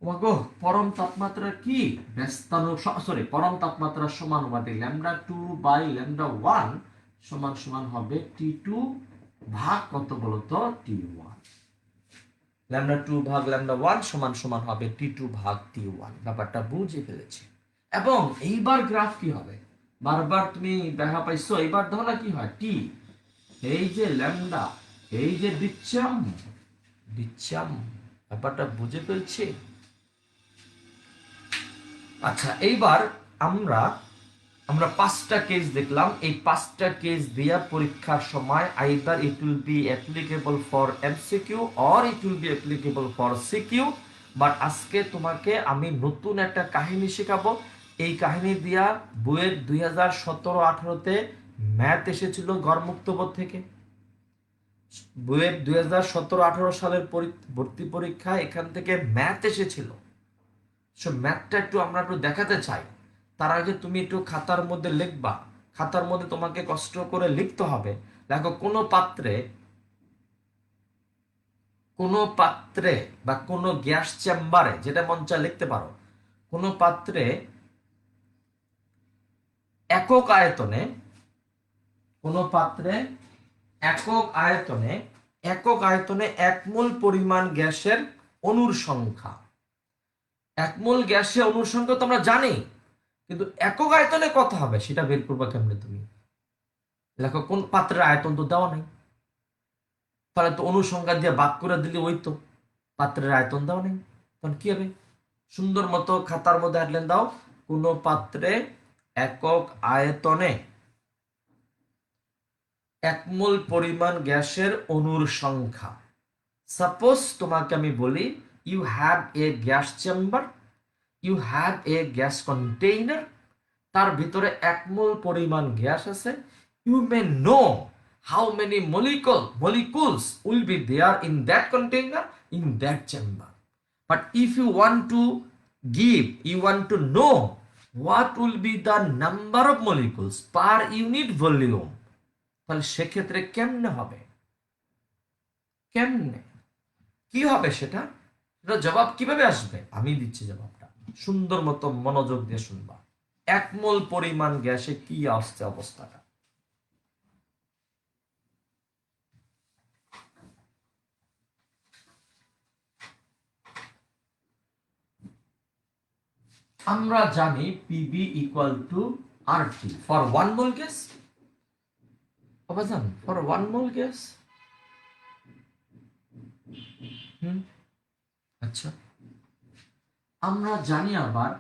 ওগো পরম তাপমাত্রার কি পরম তাপমাত্রার সমানুপাতিক λ2/λ1 সমান সমান হবে T2 ভাগ কত বলতো T1। λ2 ভাগ λ1 সমান সমান হবে T2 ভাগ T1। ব্যাপারটা বুঝে ফেলেছি। এবং এইবার গ্রাফ কি হবে, বারবার তুমি দেখা পাইছো, এইবার দেখো না কি হয়, টি, এই যে ল্যামডা, এই যে দিচ্ছাম দিচ্ছাম, ব্যাপারটা বুঝে ফেলছি। আচ্ছা, এইবার আমরা আমরা 5টা কেস দেখলাম। এই 5টা কেস দিয়া পরীক্ষার সময় either it will be applicable for MCQ or it will be applicable for CQ. But আজকে তোমাকে আমি নতুন একটা কাহিনী শেখাবো। এই কাহিনী দিয়া বইয়ের 2017-18তে ম্যাথ এসেছিল গড়মুক্ত বোধ থেকে। বইয়ের 2017-18 সালের ভর্তি পরীক্ষা এখান থেকে ম্যাথ এসেছিল। সো ম্যাথটা একটু আমরা একটু দেখাতে চাই। তার আগে তুমি একটু খাতার মধ্যে লিখবা, খাতার মধ্যে তোমাকে কষ্ট করে লিখতে হবে। দেখো, কোনো পাত্রে বা কোনো গ্যাস চেম্বারে, যেটা মন চায় লিখতে পারো, কোনো পাত্রে একক আয়তনে, কোনো পাত্রে একক আয়তনে একক আয়তনে 1 মোল পরিমাণ গ্যাসের অণুর সংখ্যা। 1 মোল গ্যাসের অণুর সংখ্যা তো আমরা জানি, কিন্তু একক আয়তনে কত হবে সেটা বের করবা কেমনে তুমি? লেখো, কোন পাত্রের আয়তন তো দেওয়া নাই, তাহলে তো অনুসংখ্যা দিয়ে ভাগ করে দিলে ওই তো, পাত্রের আয়তন দেওয়া নেই, তখন কি হবে? সুন্দর মতো খাতার মধ্যে হেডলাইন দাও, কোন পাত্রে একক আয়তনে 1 মোল পরিমাণ গ্যাসের অণুর সংখ্যা। সাপোজ তোমাকে আমি বলি, you have a gas chamber, you have a gas container, তার ভিতরে 1 মোল পরিমাণ গ্যাস আছে। You may know how many molecules will be there in that container, in that chamber. But if you want to know what will be the number of molecules per unit volume, তাহলে সেক্ষেত্রে কেমনে হবে, কেমনে কি হবে সেটা জবাব কিভাবে আসবে? আমি দিচ্ছি জবাবটা, সুন্দর মতো মনোযোগ দিয়ে শুনবা। 1 মোল পরিমাণ গ্যাসে কি আসছে অবস্থাটা। আমরা জানি PV equal to RT for 1 mole gas। অবাজান, for 1 mole gas। আচ্ছা, আমরা জানি আবার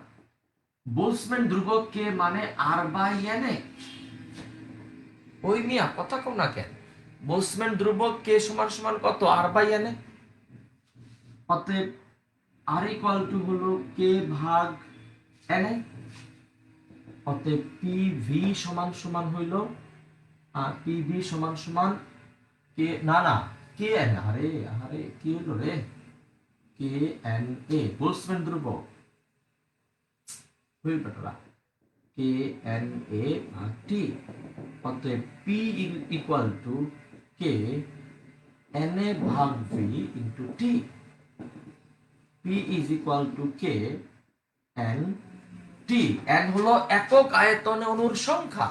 বোলসম্যান ধ্রুবক কে মানে R/NA। ওই মিয়া কথা কম না কেন, বোলসম্যান ধ্রুবক কে সমান সমান কত? R/NA। অতএব R ইকুয়াল টু হলো কে ভাগ NA। অতএব PV সমান সমান হইল PV সমান সমান কে, না না, কে এন, আরে আরে কি হলো রে, কে এন এ, বোলসম্যান ধ্রুবক হইল বেটা, কে এন এ ভাগ টি। অতএব P equal to K N এ ভাগ V into T. P is equal to K N T. N হলো একক আয়তনে অণুর সংখ্যা।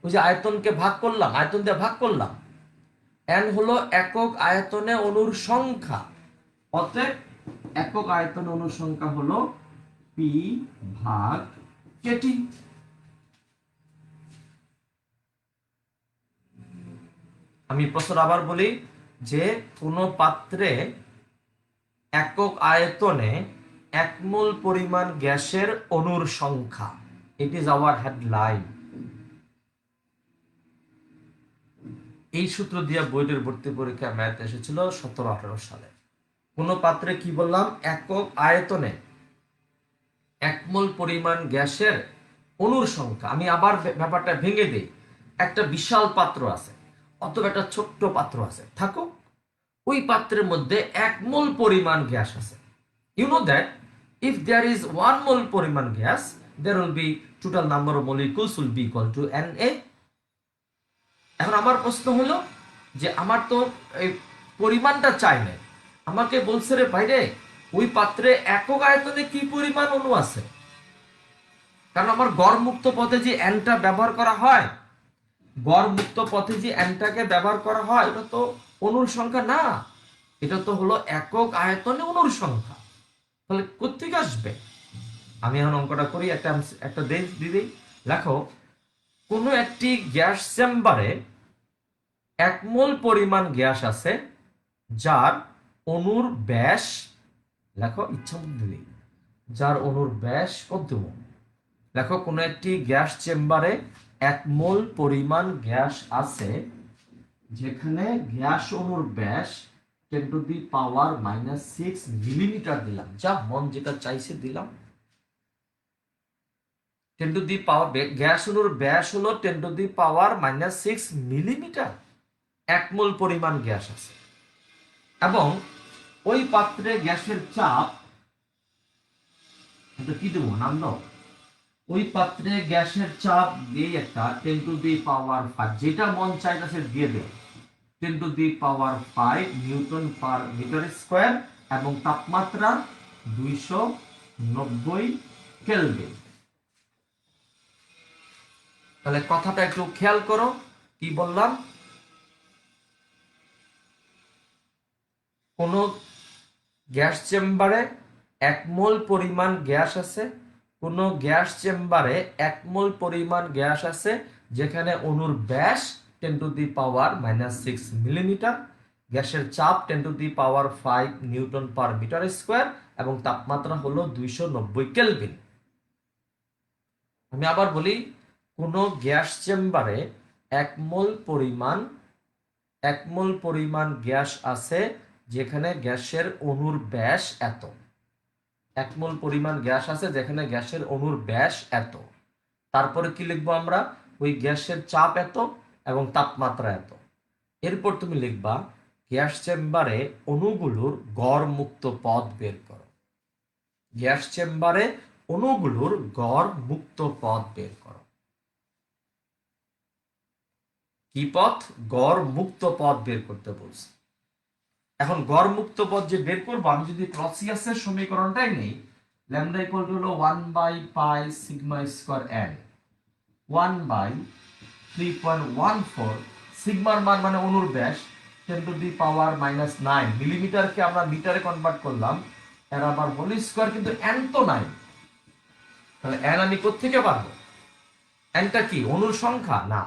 ওই যে আয়তনকে ভাগ করলাম, আয়তন দিয়ে ভাগ করলাম, এন হলো একক আয়তনে অণুর সংখ্যা। অতএব একক আয়তনে অণুর সংখ্যা হলো পি ভাগ কেটি। আমি প্রশ্ন আবার বলি যে কোন পাত্রে একক আয়তনে 1 মোল পরিমাণ গ্যাসের অণুর সংখ্যা। It is our headline. এই সূত্র দিয়ে বইয়ের ভর্তি পরীক্ষা ম্যাথ এসেছিল 17-18 সালে। কোন পাত্রে কি বললাম, একক আয়তনে 1 মোল পরিমাণ গ্যাসের অণুর সংখ্যা। আমি আবার ব্যাপারটা ভেঙে দিই। একটা বিশাল পাত্র আছে অথবা একটা ছোট্ট পাত্র আছে, থাকুক, ওই পাত্রের মধ্যে 1 মোল পরিমাণ গ্যাস আছে। You know that if there is 1 mole পরিমাণ gas, there will be total number of molecules will be equal to Na. এখন আমার প্রশ্ন হলো যে আমার তো এই পরিমাণটা চাই না, আমাকে বলছে রে ভাইরে ওই পাত্রে একক আয়তনে কি পরিমাণ অণু আছে। কারণ আমার গড় মুক্ত পথে যে এনটা ব্যবহার করা হয়, গড় মুক্ত পথে যে এনটাকে ব্যবহার করা হয়, এটা তো অণুর সংখ্যা না, এটা তো হলো একক আয়তনে অণুর সংখ্যা। তাহলে কোত্থেকে আসবে? আমি এখন অঙ্কটা করি, একটা দেশ দিদি লেখো। কোনো একটি গ্যাস চেম্বারে 1 মোল পরিমাণ গ্যাস আছে যার অণুর ব্যাস, লেখো ইচ্ছা মতো দিদি, যার অণুর ব্যাস কত? লেখো কোনো একটি গ্যাস চেম্বারে 1 মোল পরিমাণ গ্যাস আছে যেখানে গ্যাস অণুর ব্যাস 10⁻⁻6 মিলিমিটার দিলাম, যা মন যেটা চাইছে দিলাম। 10⁻, গ্যাস অণুর ব্যাস হলো 10⁻⁻6 মিলিমিটার। 1 মোল পরিমাণ গ্যাস আছে এবং ওই পাত্রে গ্যাসের চাপ, কি দেবো নাম দাও, ওই পাত্রে গ্যাসের চাপ দিয়ে একটা 10⁵, যেটা মন চাইতেছে দিয়ে দেবে, 10⁵ নিউটন পার মিটার স্কয়ার এবং তাপমাত্রা 290 কেলভিন। তাহলে কথাটা একটু খেয়াল করো, কি বললাম, কোন গ্যাস চেম্বারে 1 মোল পরিমাণ গ্যাস আছে, কোন গ্যাস চেম্বারে 1 মোল পরিমাণ গ্যাস আছে যেখানে অণুর ব্যাস 10⁻⁻6 মিলিমিটার, গ্যাসের চাপ 10⁵ নিউটন পার মিটার স্কয়ার এবং তাপমাত্রা হলো 290 কেলভিন। আমি আবার বলি, কোন গ্যাস চেম্বারে 1 মোল পরিমাণ গ্যাস আছে যেখানে গ্যাসের অণুর ব্যাস এত। 1 মোল পরিমাণ গ্যাস আছে যেখানে গ্যাসের অণুর ব্যাস এত। তারপরে কি লিখবো আমরা, ওই গ্যাসের চাপ এত এবং তাপমাত্রা এত। এরপর তুমি লিখবা গ্যাস চেম্বারে অণুগুলোর গড় মুক্ত পথ বের করো। গ্যাস চেম্বারে অণুগুলোর গড় মুক্ত পথ বের করো। কি পথ? গড় মুক্ত পথ বের করতে বলছি। এখন গড় মুক্ত পথ যে বের করবো, আমি যদি ক্লসিয়াসের সমীকরণটাই নেই, ল্যামডা ইকুয়াল টু হলো 1/π সিগমা স্কয়ার n, 1/3.14 সিগমার মান মানে অণুর ব্যাস 10⁻⁹9 মিলিমিটারকে আমরা মিটারে কনভার্ট করলাম, এর আবার হোল স্কয়ার, কিন্তু n তো নাই। তাহলে n আমি কোত্থেকে পাবো? nটা কি অণুর সংখ্যা? না,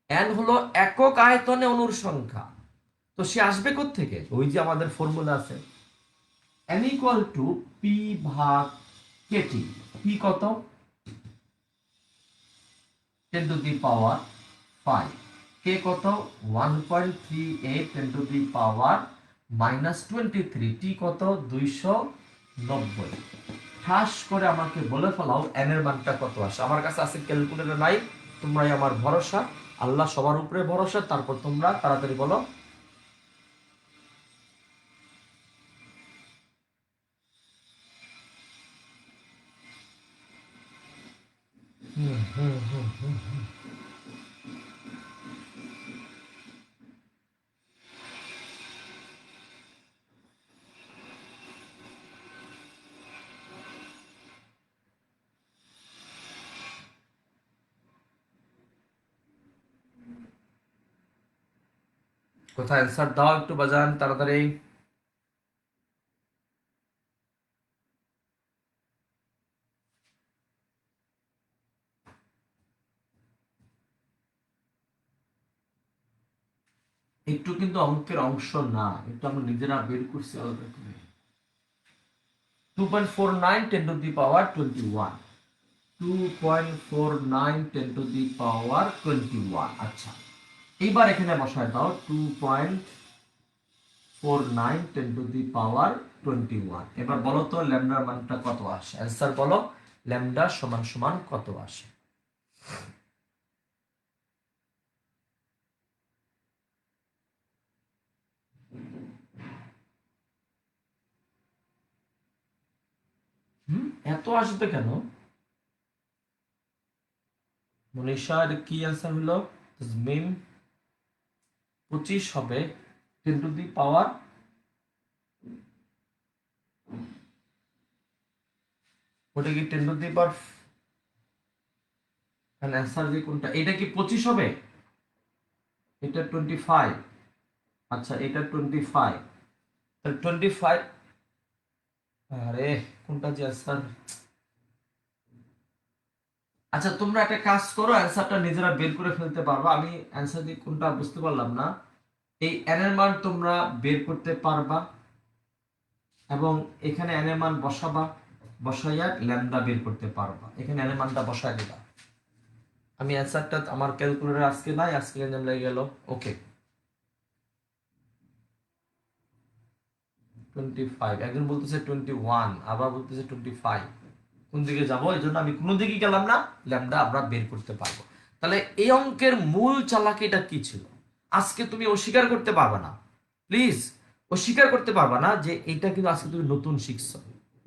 n হলো একক আয়তনে অণুর সংখ্যা। তো সে আসবে কোত্থেকে? ওই যে আমাদের ফর্মুলা আছে, n ইকুয়াল টু পি ভাগ কেটি। পি কত? 10⁵, কে কত? 1.38 10⁻⁻23, টি কত? 290। ঠাস করে আমাকে বলে ফেলাও n এর মানটা কত আসে। আমার কাছে আছে ক্যালকুলেটর নাই, তোমরাই আমার ভরসা, আল্লাহ সবার উপরে ভরসা। তারপর তোমরা তাড়াতাড়ি বলো। কোথায় অ্যান্সার দাও একটু বাজান তাড়াতাড়ি। একটু কিন্তু অঙ্কের অংশ না, একটু আমরা নিজেরা বের করছি আলাদা করে। 2.49 10 to the power 21, 2.49 10 to the power 21। আচ্ছা, এইবার এখানে বসায় দাও 2.49 10 to the power 21। এবার বলো তো ল্যামডার মানটা কত আসে, অ্যান্সার বলো ল্যামডা সমান সমান কত আসে। এত আসবে কেন মনীষা, এটা কি অ্যান্সার হলো? মিম 25 হবে 10 টু দি পাওয়ার, ওটা কি 10 টু দি পাওয়ার, অ্যান্সার যে কোনটা, এটা কি 25 হবে? এটা 25। আচ্ছা এটা 25, তাহলে 25। আরে কোনটা যে অ্যান্সার। আচ্ছা তোমরা একটা কাজ করো, অ্যান্সারটা নিজেরা বের করে ফেলতে পারবা, আমি অ্যান্সার দিয়ে কোনটা বুঝতে পারলাম না। এই এন এর মান তোমরা বের করতে পারবা এবং এখানে এন এর মান বসাবা, বসাইয়া ল্যামডা বের করতে পারবা, এখানে এন এর মানটা বসায় দিবা। আমি অ্যান্সারটা আমার ক্যালকুলেটর আজকে নাই, আজকে লেনদেন লেগে গেল। ওকে 25, একজন বলতেছে 21, আবার বলতেছে 25, কোন দিকে যাবো? এই জন্য আমি কোনো দিকে গেলাম না, ল্যামডা আমরা বের করতে পারবো। তাহলে এই অঙ্কের মূল চালাকিটা কি ছিল? আজকে তুমি অস্বীকার করতে পারবে না, প্লিজ অস্বীকার করতে পারবা না যে এটা কিন্তু আজকে তুমি নতুন শিখছো,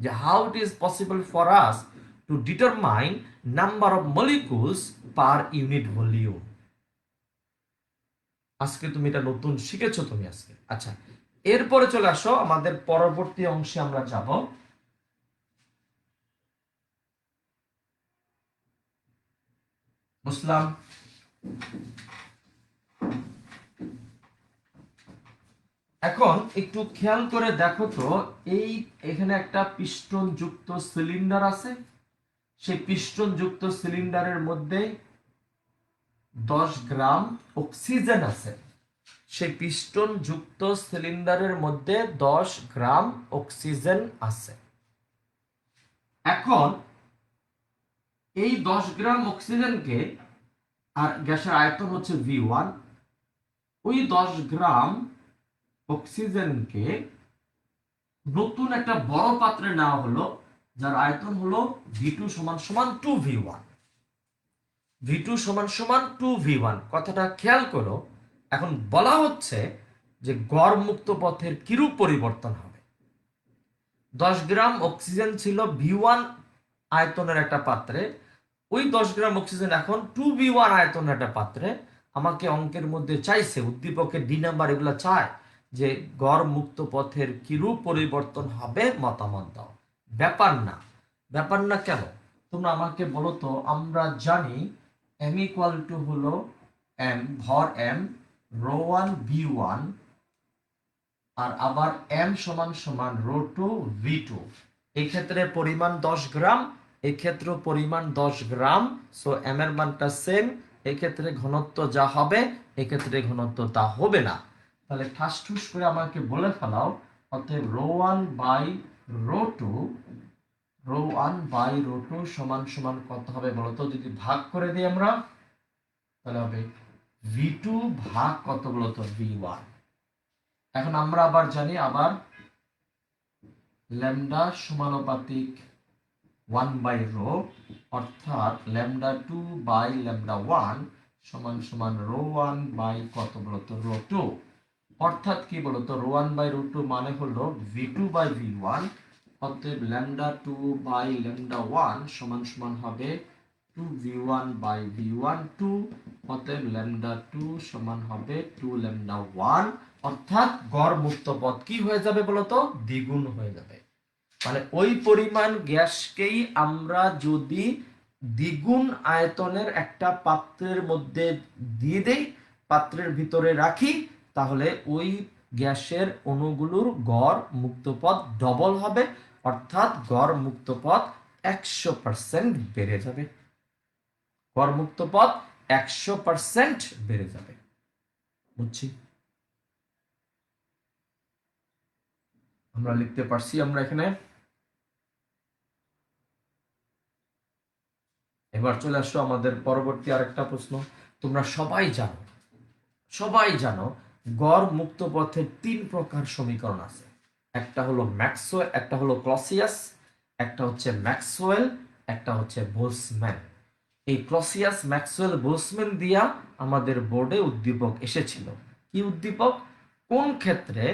যে how it is possible for us to determine number of molecules per unit volume. আজকে তুমি এটা নতুন শিখেছো তুমি আজকে। আচ্ছা এরপরে চলে আসো আমাদের পরবর্তী অংশে আমরা যাব। বুঝলাম। এখন একটু খেয়াল করে দেখো তো, এই এখানে একটা পিস্টন যুক্ত সিলিন্ডার আছে, সেই পিস্টন যুক্ত সিলিন্ডারের মধ্যে 10 গ্রাম অক্সিজেন আছে। সেই পিস্টন যুক্ত সিলিন্ডারের মধ্যে 10 গ্রাম অক্সিজেন আছে। এখন এই 10 গ্রাম অক্সিজেনকে, আর গ্যাসের আয়তন হচ্ছে V1, ওই 10 গ্রাম অক্সিজেনকে নতুন একটা বড় পাত্রে নেওয়া হলো, যার আয়তন হলো V2 সমান সমান 2V1। V2 সমান সমান 2V1, কথাটা খেয়াল করো। এখন বলা হচ্ছে যে গড় মুক্ত পথের কিরূপ পরিবর্তন হবে। 10 গ্রাম অক্সিজেন ছিল V1 আয়তনের একটা পাত্রে, ওই 10 গ্রাম অক্সিজেন এখন 2V1 আয়তনের একটা পাত্রে। আমাকে অঙ্কের মধ্যে চাইছে, উদ্দীপকের ডি নাম্বার এগুলো চায় যে গড় মুক্ত পথের কিরূপ পরিবর্তন হবে মতামত দাও। ব্যাপার না, ব্যাপার না কেন তোমরা আমাকে বলো তো। আমরা জানি m ইকুয়াল টু হলো m ভর m রো ওয়ান v1, আর আবার m সমান সমান রো টু v2। এই ক্ষেত্রে পরিমাণ 10 গ্রাম, এই ক্ষেত্রে পরিমাণ 10 গ্রাম, সো m এর মানটা সেম। এই ক্ষেত্রে ঘনত্ব যা হবে এই ক্ষেত্রে ঘনত্ব তা হবে না। তাহলে ঠাস ঠুস করে আমাকে বলে ফেলাও, অতএব rho one by rho two, rho one by rho two সমান সমান কত হবে বলতো? যদি ভাগ করে দিই আমরা, তাহলে হবে v2 ভাগ কত বলতো? v1। এখন আমরা আবার জানি আবার ল্যামডা সমানুপাতিক 1 বাই রো, অর্থাৎ ল্যামডা 2 বাই ল্যামডা 1 সমান সমান রো 1 বাই কত বলতো? রো 2। অর্থাৎ কি বলতো? রো 1 বাই রো 2 মানে হলো v2 বাই v1, অতএব ল্যামডা 2 বাই ল্যামডা 1 সমান সমান হবে 2v1 বাই v1 2, অতএব ল্যামডা 2 সমান হবে 2 ল্যামডা 1। অর্থাৎ গড় মুক্ত পথ কি হয়ে যাবে বলতো? দ্বিগুণ হয়ে যাবে। মানে ওই পরিমাণ গ্যাসকেই আমরা যদি দ্বিগুণ আয়তনের একটা পাত্রের মধ্যে দিয়ে দেই, পাত্রের ভিতরে রাখি, তাহলে ওই গ্যাসের অণুগুলোর গড় মুক্ত পথ ডবল হবে, অর্থাৎ গড় মুক্ত পথ 100% বেড়ে যাবে। গড় মুক্ত পথ 100% বেড়ে যাবে। বুঝছি? আমরা লিখতে পারছি আমরা এখানে। এবার চলে আসো আমাদের পরবর্তী আরেকটা প্রশ্ন। তোমরা সবাই জানো গড় মুক্ত পথের 3 প্রকার সমীকরণ আছে। একটা হলো ম্যাক্সওয়েল, একটা হলো ক্লসিয়াস, একটা হচ্ছে ম্যাক্সওয়েল, একটা হচ্ছে বোলসম্যান। এই ক্লসিয়াস, ম্যাক্সওয়েল, বোলসম্যান দিয়া আমাদের বোর্ডে উদ্দীপক এসেছিল। কি উদ্দীপক? কোন ক্ষেত্রে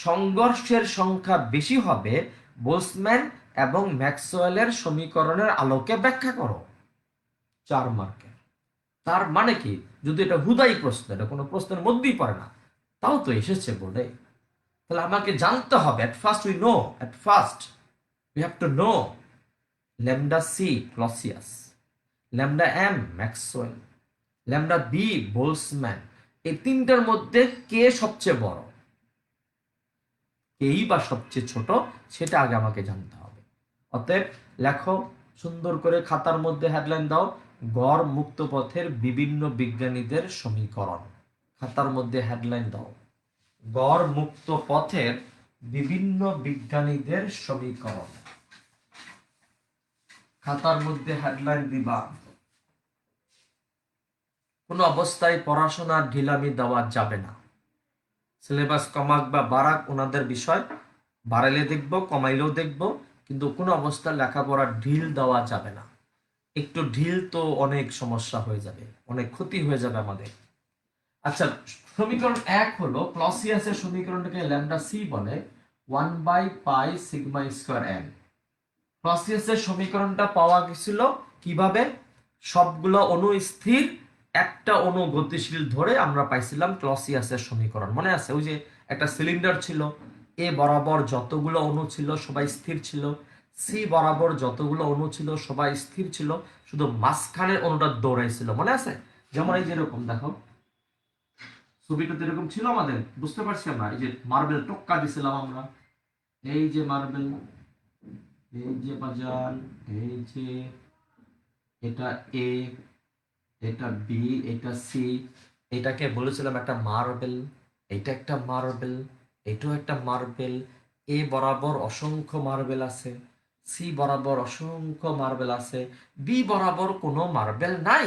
সংঘর্ষের সংখ্যা বেশি হবে বোলসম্যান এবং ম্যাক্সওয়েলের সমীকরণের আলোকে ব্যাখ্যা করো। 4 মার্কের। তার মানে কি, যদি এটা হুদাই প্রশ্ন, এটা কোনো প্রশ্নের মধ্যেই পড়ে না, তাও তো এসেছে বোর্ডে, তাহলে আমাকে জানতে হবে। at first we have to know lambda c Clausius, lambda m Maxwell, lambda b Boltzmann। এই তিনটার মধ্যে কে সবচেয়ে বড়, কেই বা সবচেয়ে ছোট, সেটা আগে আমাকে জানতে হবে। অতএব লেখো সুন্দর করে, খাতার মধ্যে হেডলাইন দাও, গড় মুক্ত পথের বিভিন্ন বিজ্ঞানীদের সমীকরণ। খাতার মধ্যে হেডলাইন দাও, গড় মুক্ত পথের বিভিন্ন বিজ্ঞানীদের সমীকরণ। খাতার মধ্যে হেডলাইন দিবা। কোনো অবস্থায় পড়াশোনার ঢিলামি দেওয়া যাবে না। সিলেবাস কমাক বা বাড়াক ওনাদের বিষয়, বাড়াইলে দেখবো, কমাইলেও দেখবো, কিন্তু কোনো অবস্থায় লেখাপড়া ঢিল দেওয়া যাবে না। একটু ঢিল তো অনেক সমস্যা হয়ে যাবে, অনেক ক্ষতি হয়ে যাবে আমাদের। আচ্ছা, সমীকরণ 1 হলো ক্লসিয়াসের সমীকরণটাকে ল্যামডা সি বলে 1/পাই সিগমা স্কয়ার এন। ক্লসিয়াসের সমীকরণটা পাওয়া গেছিল কিভাবে? সবগুলো অণু স্থির, একটা অণু গতিশীল ধরে আমরা পাইছিলাম ক্লসিয়াসের সমীকরণ। মনে আছে? ওই যে একটা সিলিন্ডার ছিল, এ বরাবর যতগুলো অণু ছিল সবাই স্থির ছিল, সি বরাবর যতগুলো অণু ছিল সবাই স্থির ছিল, শুধু মাঝখানের অণুটা দৌড়াইছিল। মনে আছে? যেমন এই যেরকম দেখো ছবিটা এরকম ছিল আমাদের, বুঝতে পারছি আমরা। এই যে মার্বেল টোক্কা দিছিলাম আমরা, এই যে মার্বেল, এই যে বাজান, এই যে এটা এ, এটা বি, এটা সি, এটাকে বলেছিলাম একটা মার্বেল, এটা একটা মার্বেল, এটাও একটা মার্বেল। এ বরাবর অসংখ্য মার্বেল আছে, সি বরাবর অসংখ্য মার্বেল আছে, বি বরাবর কোনো মার্বেল নাই।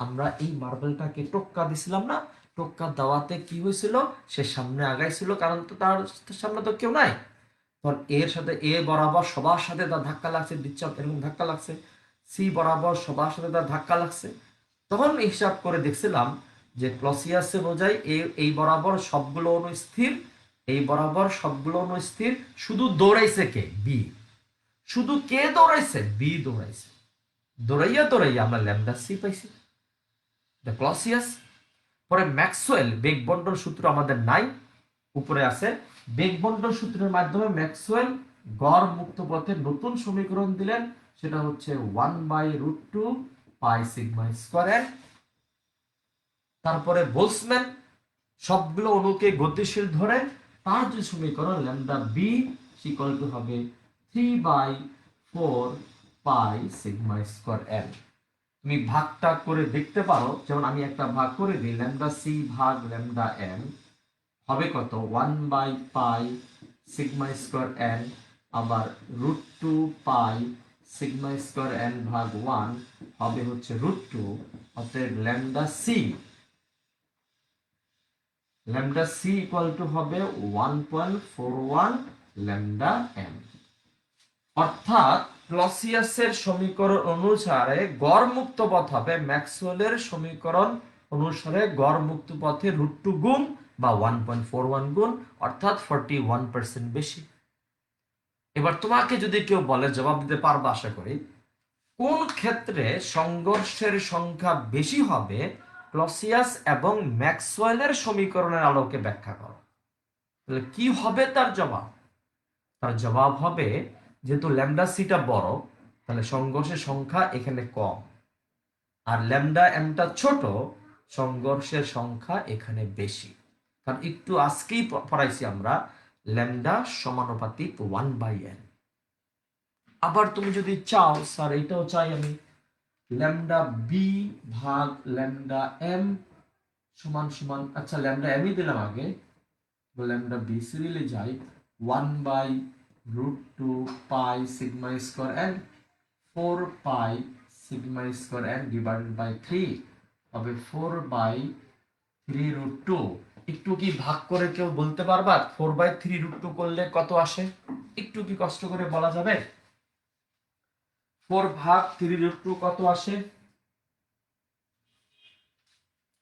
আমরা এই মার্বেলটাকে টোক্কা দিছিলাম না? টোক্কা দেওয়াতে কি হয়েছিল? সে সামনে আগাইছিল, কারণ তো তার সামনে তো কেউ নাই। তখন এর সাথে এ বরাবর সবার সাথে তার ধাক্কা লাগছে, দিচ্ছাপ এরকম ধাক্কা লাগছে, সি বরাবর সবার সাথে তার ধাক্কা লাগছে। তখন হিসাব করে দেখছিলাম যে ক্লসিয়াস অনুযায়ী এই বরাবর সবগুলো অণু স্থির, এই বরাবর সবগুলো অণু স্থির, শুধু দৌড়াইছে কে? বি। শুধু কে দৌড়াইছে? বি দৌড়াইছে। দৌড়াইয়া আমরা ল্যামডা সি পাইছি, ক্লসিয়াস। পরে ম্যাক্সওয়েল বেগ বন্টন সূত্র আমাদের নাই, উপরে আছে। বেগ বন্টন সূত্রের মাধ্যমে ম্যাক্সওয়েল গড় মুক্ত পথের নতুন সমীকরণ দিলেন, সেটা হচ্ছে 1/√2 পাই সিগমা স্কয়ার। তারপরে বোলসম্যান সবগুলো অণুকে গতিশীল ধরে তার যে সমীকরণ ল্যামডা বি ইকুয়াল টু হবে 3/4 পাই সিগমা স্কয়ার এল। তুমি ভাগটা করে দেখতে পারো, যেমন আমি একটা ভাগ করে দিই, ল্যামডা সি ভাগ ল্যামডা এম হবে কত? 1/পাই সিগমা স্কয়ার এন, আবার √2 পাই সিগমা স্কয়ার এন ভাগ 1 হবে হচ্ছে √2। অতএব ল্যামডা সি ইকুয়াল টু হবে 1.41 ল্যামডা এম। অর্থাৎ ক্লসিয়াসের সমীকরণ অনুসারে গড় মুক্ত পথ হবে ম্যাক্সওয়েলের সমীকরণ অনুসারে গড় মুক্ত পথে √2 গুণ বা 1.41 গুণ, অর্থাৎ 41% বেশি। এবার তোমাকে যদি কেউ বলে, জবাব দিতে পারবা আশা করি, কোন ক্ষেত্রে সংঘর্ষের সংখ্যা বেশি হবে ক্লসিয়াস এবং ম্যাক্সওয়েলের সমীকরণের আলোকে ব্যাখ্যা করো। তাহলে কি হবে তার জবাব? তার জবাব হবে, যেহেতু ল্যামডা সিটা বড়, তাহলে সংঘর্ষের সংখ্যা এখানে কম, আর ল্যামডা এমটা ছোট, সংঘর্ষের সংখ্যা এখানে বেশি। কারণ একটু আজকেই পড়াইছি আমরা ল্যামডা সমানুপাতিক 1/n। আবার তুমি যদি চাও স্যার এটাও চাই আমি, ল্যামডা বি ভাগ ল্যামডা এম সমান সমান, আচ্ছা ল্যামডা এমই দিলাম আগে, ল্যামডা বি সিরিয়ালে যাই 1/√2 pi sigma square N 4 pi sigma square N divided by 3 হবে 4/3√2। একটু কি ভাগ করে কেউ বলতে পারবা 4/3√2 করলে কত আসে? একটু কি কষ্ট করে বলা যাবে 4 ভাগ 3√2 কত আসে?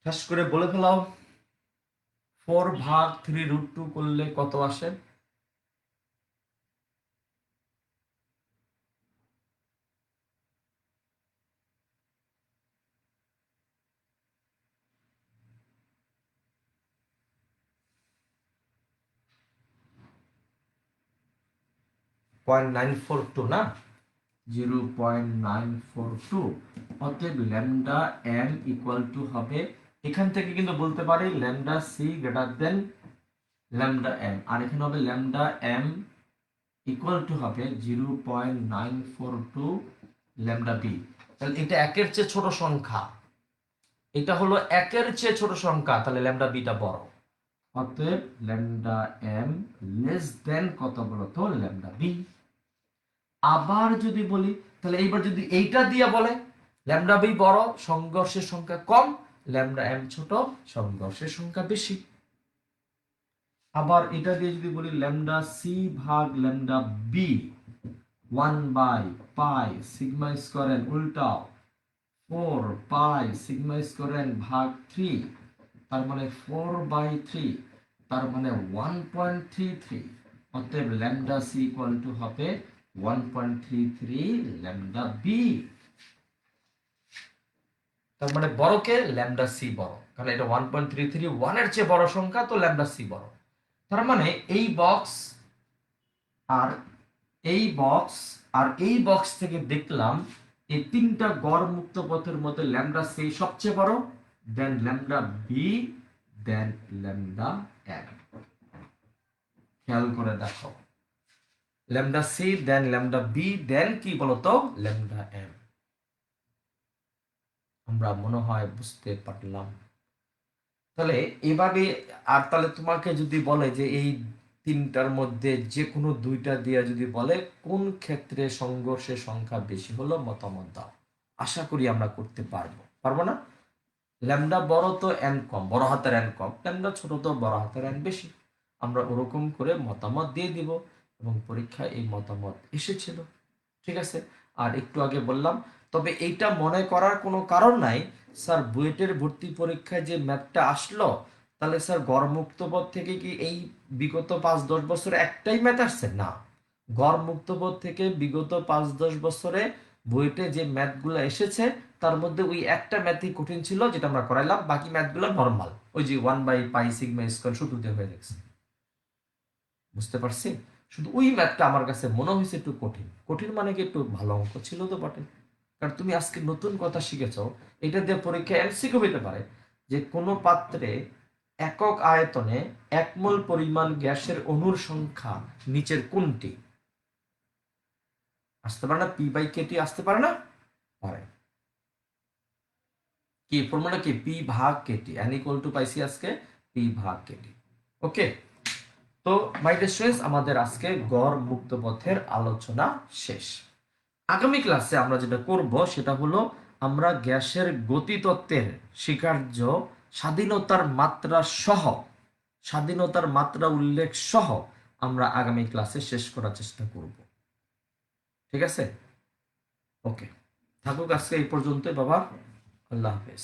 ঠাস করে বলে ফেলাও 4 ভাগ 3√2 করলে কত আসে? .942 না, 0.942। অতএব ল্যামডা এম ইকুয়াল টু হবে, এখান থেকে কিন্তু বলতে পারি lambda C greater than lambda M, আর এখানে হবে ল্যামডা এম ইকুয়াল টু হবে 0.942 ল্যামডা বি। তাহলে এটা একের চেয়ে ছোট সংখ্যা, এটা হলো একের চেয়ে ছোট সংখ্যা, তাহলে ল্যামডা বিটা বড়। অতএব ল্যামডা এম লেস দেন কত বলতো ল্যামডা বি। আবার যদি বলি তাহলে এইবার যদি এইটা দিয়ে বলে ল্যামডা বি বড় সংঘর্ষের সংখ্যা কম, ল্যামডা এম ছোট সংঘর্ষের সংখ্যা বেশি। আবার এটা দিয়ে যদি বলি ল্যামডা সি ভাগ ল্যামডা বি 1/পাই সিগমা স্কয়ার এন উল্টাও 4 পাই সিগমা স্কয়ার এন ভাগ 3, তার মানে 4/3, তার মানে 1.33। অতএব ল্যামডা সি ইকুয়াল টু হবে 1.33 ল্যামডা বি। তার মানে বড়কে ল্যামডা সি বড়, কারণ এটা 1.33 1-এর চেয়ে বড় সংখ্যা, তো ল্যামডা সি বড়। তার মানে এই বক্স আর এই বক্স আর এই বক্স থেকে দেখলাম এই তিনটা গড় মুক্ত পথের মধ্যে ল্যামডা সি সবচেয়ে বড়, দেন ল্যামডা বি, দেন ল্যামডা এম। খেয়াল করে দেখো ল্যামডা সি দেন ল্যামডা বি দেন কি বলতো ল্যামডা এম। আমরা মনে হয় বুঝতে পারলাম। তাহলে এভাবে, আর তাহলে তোমাকে যদি বলে যে এই তিনটার মধ্যে যে কোনো দুইটা দিয়ে যদি বলে কোন ক্ষেত্রে সংঘর্ষের সংখ্যা বেশি হলো মতামত দাও, আশা করি আমরা করতে পারবো, পারবো না? ল্যামডা বড় তো এন কম, বড় হাতের এন কম, ল্যামডা ছোট তো বড় হাতের এন বেশি। আমরা ওরকম করে মতামত দিয়ে দিব এবং পরীক্ষায় এই মতামত এসেছিল। ঠিক আছে, আর একটু আগে বললাম, তবে এইটা মনে করার কোনো কারণ নাই স্যার বুয়েটের ভর্তি পরীক্ষায় যে ম্যাথটা আসলো, তাহলে স্যার গড়মুক্ত পদ থেকে কি এই বিগত 5-10 বছরে একটাই ম্যাথ আসছে না। গড়মুক্ত পদ থেকে বিগত 5-10 বছরে বুয়েটে যে ম্যাথগুলো এসেছে তার মধ্যে ওই একটা ম্যাথই কঠিন ছিল যেটা আমরা করাইলাম, বাকি ম্যাথগুলো নর্মাল, ওই যে 1/পাই সিগমা স্কয়ার সূত্রতে হয়ে গেছে। বুঝতে পারছি? শুধু ওই ম্যাথটা আমার কাছে মনে হয়েছে একটু কঠিন। কঠিন মানে কি একটু ভালো অঙ্ক ছিল তো বটে, কারণ তুমি আজকে নতুন কথা শিখেছ। এটা দিয়ে পরীক্ষায় এমসিকিউ হইতে পারে যে কোনো পাত্রে একক আয়তনে 1 মোল পরিমাণ গ্যাসের অণুর সংখ্যা নিচের কোনটি? আসতে পারে না? পি/কেটি আসতে পারে না? পারে। কি ফর্মুলা কি? পি ভাগ কেটি, এন ইকুয়াল টু পাইছি আজকে পি ভাগ কেটি। ওকে, তো মাই ডিয়ার স্টুডেন্টস, আমাদের আজকে গড় মুক্ত পথের আলোচনা শেষ। আগামী ক্লাসে আমরা যেটা করব সেটা হলো আমরা গ্যাসের গতিতত্ত্বের স্বীকার্য স্বাধীনতার মাত্রা সহ, স্বাধীনতার মাত্রা উল্লেখ সহ আমরা আগামী ক্লাসে শেষ করার চেষ্টা করব। ঠিক আছে? ওকে, থাকুক আজকে এই পর্যন্তই বাবা। আল্লাহ হাফেজ।